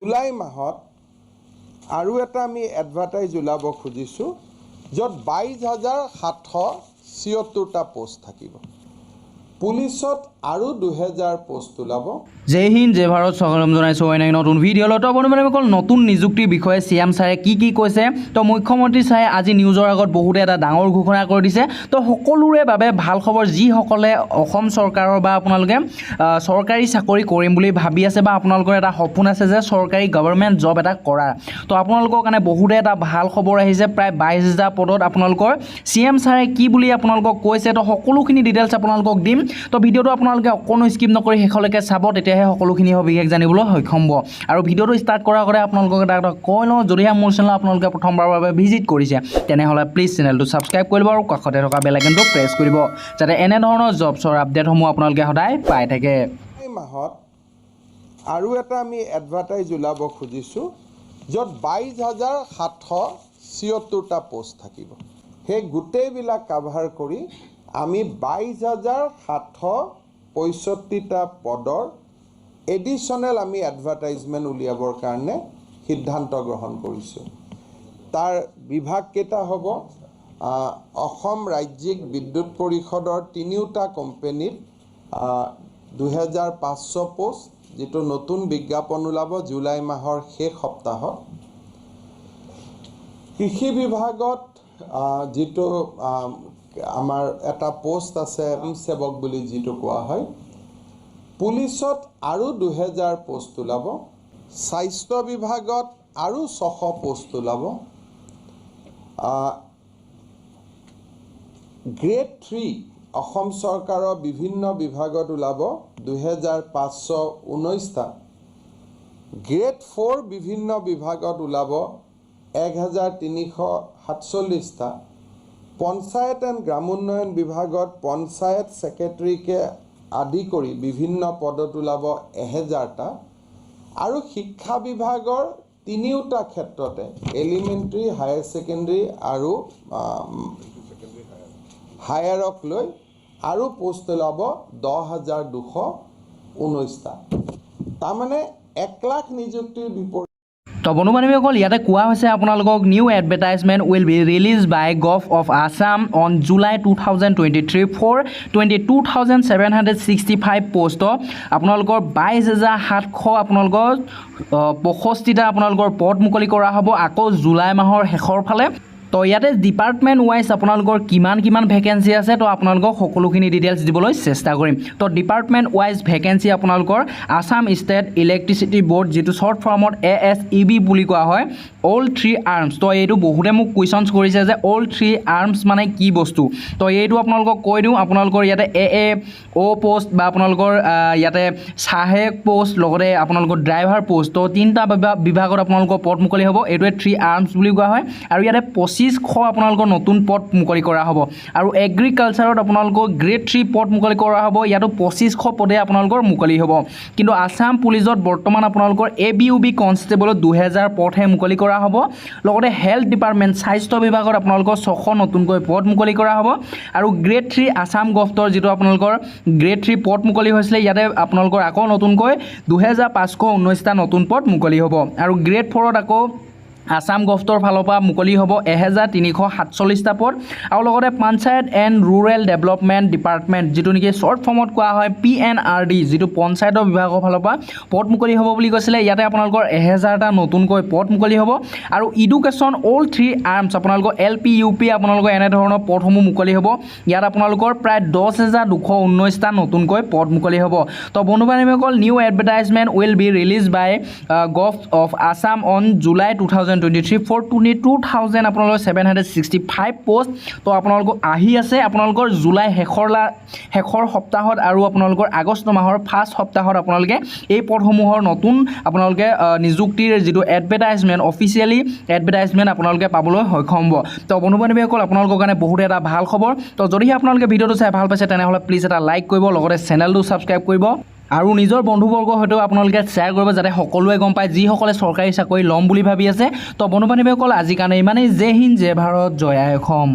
July মাহত আৰু এটা আমি এডভাৰটাইজ ওলাব খুজিছোঁ য'ত 22,776টা পোষ্ট থাকিব। পুলিচত আৰু 2,000 পোষ্ট ওলাব। জয় হিন্দ জয় ভাৰত স্বাগতম জনাইছোঁ অন্য নতুন ভিডিঅ'লৈ। তো বন্ধুসকল নতুন নিযুক্তিৰ বিষয়ে CM ছাৰে কি কৈছে, তো মুখ্যমন্ত্ৰী ছাৰে আজি নিউজৰ আগত বহুতে এটা ডাঙৰ ঘোষণা কৰি দিছে। তো সকলোৰে বাবে ভাল খবৰ, যিসকলে অসম চৰকাৰৰ বা আপোনালোকে চৰকাৰী চাকৰি কৰিম বুলি ভাবি আছে বা আপোনালোকৰ এটা সপোন আছে যে চৰকাৰী গভৰ্ণমেণ্ট জব এটা কৰাৰ, তো আপোনালোকৰ কাৰণে বহুতে এটা ভাল খবৰ আহিছে। প্ৰায় 22,000 পদত আপোনালোকৰ CM ছাৰে কি বুলি আপোনালোকক কৈছে, তো সকলোখিনি ডিটেইলছ আপোনালোকক দিম। তো ভিডিঅ'টো আপোনালোকে অকণো স্কিপ নকৰি শেষলৈকে চাব, তেতিয়াহে সকলোখিনি বিশেষ জানিবলৈ সক্ষম হ'ব। আৰু ভিডিঅ'টো ষ্টাৰ্ট কৰাৰ আগতে আপোনালোকক এটা কথা কৈ লওঁ, যদিহে মোৰ চেনেল আপোনালোকে প্ৰথমবাৰৰ বাবে ভিজিট কৰিছে তেনেহ'লে প্লিজ চেনেলটো ছাবস্ক্ৰাইব কৰি ল'ব আৰু কাষতে থকা বেল আইকনটো প্ৰেছ কৰিব, যাতে এনেধৰণৰ জবছৰ আপডেটসমূহ আপোনালোকে সদায় পাই থাকে। এই মাহত আৰু এটা আমি এডভাৰটাইজ ওলাব খুজিছোঁ য'ত 22,776টা পোষ্ট থাকিব। সেই গোটেইবিলাক কাভাৰ কৰি আমি 22,765টা পদৰ এডিশ্যনেল আমি এডভাৰটাইজমেণ্ট উলিয়াবৰ কাৰণে সিদ্ধান্ত গ্ৰহণ কৰিছোঁ। তাৰ বিভাগ কেইটা হ'ব, অসম ৰাজ্যিক বিদ্যুৎ পৰিষদৰ 3টা কোম্পানীত 2,500 পোষ্ট, যিটো নতুন বিজ্ঞাপন ওলাব জুলাই মাহৰ শেষ সপ্তাহত। কৃষি বিভাগত যিটো আমাৰ এটা পোষ্ট আছে সেৱক বুলি যিটো কোৱা হয়। পুলিচত আৰু 2,000 পোষ্ট ওলাব। স্বাস্থ্য বিভাগত আৰু 600 পোষ্ট ওলাব। গ্ৰেড 3 অসম চৰকাৰৰ বিভিন্ন বিভাগত ওলাব 2,519টা। গ্ৰেড 4 বিভিন্ন বিভাগত ওলাব 1,347টা। পঞ্চায়ত এণ্ড গ্ৰামোন্নয়ন বিভাগত পঞ্চায়ত ছেক্ৰেটাৰীকে আদি কৰি বিভিন্ন পদত ওলাব 1,000টা। আৰু শিক্ষা বিভাগৰ 3টা ক্ষেত্ৰতে এলিমেণ্টাৰী, হায়াৰ ছেকেণ্ডেৰী আৰু হায়াৰক লৈ আৰু পোষ্ট ওলাব 10,219টা। তাৰমানে 1 লাখ নিযুক্তিৰ বিপৰীতে। তো বন্ধুবান্ধৱীসকল, ইয়াতে কোৱা হৈছে আপোনালোকক new advertisement will be release by gov of Assam on July 2023 for 22,765 post. আপোনালোকৰ 22,700 আপোনালোকৰ 65টা আপোনালোকৰ পদ মুকলি কৰা হ'ব আকৌ জুলাই মাহৰ শেষৰ ফালে। তো ইয়াতে ডিপাৰ্টমেণ্ট ৱাইজ আপোনালোকৰ কিমান ভেকেঞ্চি আছে, তো আপোনালোকক সকলোখিনি ডিটেইলছ দিবলৈ চেষ্টা কৰিম। তো ডিপাৰ্টমেণ্ট ৱাইজ ভেকেঞ্চি আপোনালোকৰ আছাম ষ্টেট ইলেক্ট্ৰিচিটি বৰ্ড, যিটো শ্বৰ্ট ফৰ্মত ASEB বুলি কোৱা হয়, অল 3 আৰ্মছ। তো এইটো বহুতে মোক কুৱেশ্যনছ কৰিছে যে অল 3 আৰ্মছ মানে কি বস্তু, তো এইটো আপোনালোকক কৈ দিওঁ। আপোনালোকৰ ইয়াতে AAO পোষ্ট বা আপোনালোকৰ ইয়াতে সহায়ক পোষ্ট, লগতে আপোনালোকৰ ড্ৰাইভাৰ পোষ্ট, তো 3টা বিভাগত আপোনালোকৰ পদ মুকলি হ'ব। এইটোৱে 3 আৰ্মছ বুলি কোৱা হয়। আৰু ইয়াতে 2500 আপোনালোকৰ নতুন পদ মুকলি কৰা হ'ব। আৰু এগ্ৰিকালচাৰত আপোনালোকৰ গ্ৰেড 3 পদ মুকলি কৰা হ'ব। ইয়াতো 2500 পদে আপোনালোকৰ মুকলি হ'ব। কিন্তু আছাম পুলিচত বৰ্তমান আপোনালোকৰ ABUB কনষ্টেবলত 2,000 পদহে মুকলি কৰা হ'ব। লগতে হেল্থ ডিপাৰ্টমেণ্ট, স্বাস্থ্য বিভাগত আপোনালোকৰ 600 নতুনকৈ পদ মুকলি কৰা হ'ব। আৰু গ্ৰেড 3 আছাম গভটৰ যিটো আপোনালোকৰ গ্ৰেড 3 পদ মুকলি হৈছিলে, ইয়াতে আপোনালোকৰ আকৌ নতুনকৈ 2,519টা নতুন পদ মুকলি হ'ব। আৰু গ্ৰেড 4ত আকৌ আছাম গভটৰ ফালৰ পৰা মুকলি হ'ব 1,347টা পদ। আৰু লগতে panchayat and rural development department, যিটো নেকি শ্বৰ্ট ফৰ্মত কোৱা হয় PNRD, যিটো পঞ্চায়তৰ বিভাগৰ ফালৰ পৰা পদ মুকলি হ'ব বুলি কৈছিলে। ইয়াতে আপোনালোকৰ 1,000টা নতুনকৈ পদ মুকলি হ'ব। আৰু এডুকেশ্যন অল 3 আৰ্মছ আপোনালোকৰ LP UP আপোনালোকৰ এনেধৰণৰ পদসমূহ মুকলি হ'ব। ইয়াত আপোনালোকৰ প্ৰায় 10,219টা নতুনকৈ পদ মুকলি হ'ব। তো বন্ধুবান্ধৱীসকল, new advertisement will be release by gov of Assam on July 2023 for 22,765 post. তো আপোনালোকক আহি আছে আপোনালোকৰ জুলাই শেষৰ সপ্তাহত আৰু আপোনালোকৰ আগষ্ট মাহৰ ফাৰ্ষ্ট সপ্তাহত আপোনালোকে এই পদসমূহৰ নতুন আপোনালোকে নিযুক্তিৰ যিটো এডভাৰটাইজমেণ্ট, অফিচিয়েলি এডভাৰটাইজমেণ্ট আপোনালোকে পাবলৈ সক্ষম হ'ব। তো বন্ধুবান্ধৱীসকল, আপোনালোকৰ কাৰণে বহুত এটা ভাল খবৰ। তো যদিহে আপোনালোকে ভিডিঅ'টো চাই ভাল পাইছে তেনেহ'লে প্লিজ এটা লাইক কৰিব, লগতে চেনেলটো ছাবস্ক্ৰাইব কৰিব আৰু নিজৰ বন্ধুবৰ্গৰ সৈতেও আপোনালোকে শ্বেয়াৰ কৰিব, যাতে সকলোৱে গম পায় যিসকলে চৰকাৰী চাকৰি ল'ম বুলি ভাবি আছে। তো বন্ধুবান্ধৱীসকল, আজিৰ কাৰণে ইমানেই। জয় হিন্দ জয় ভাৰত জয় অসম।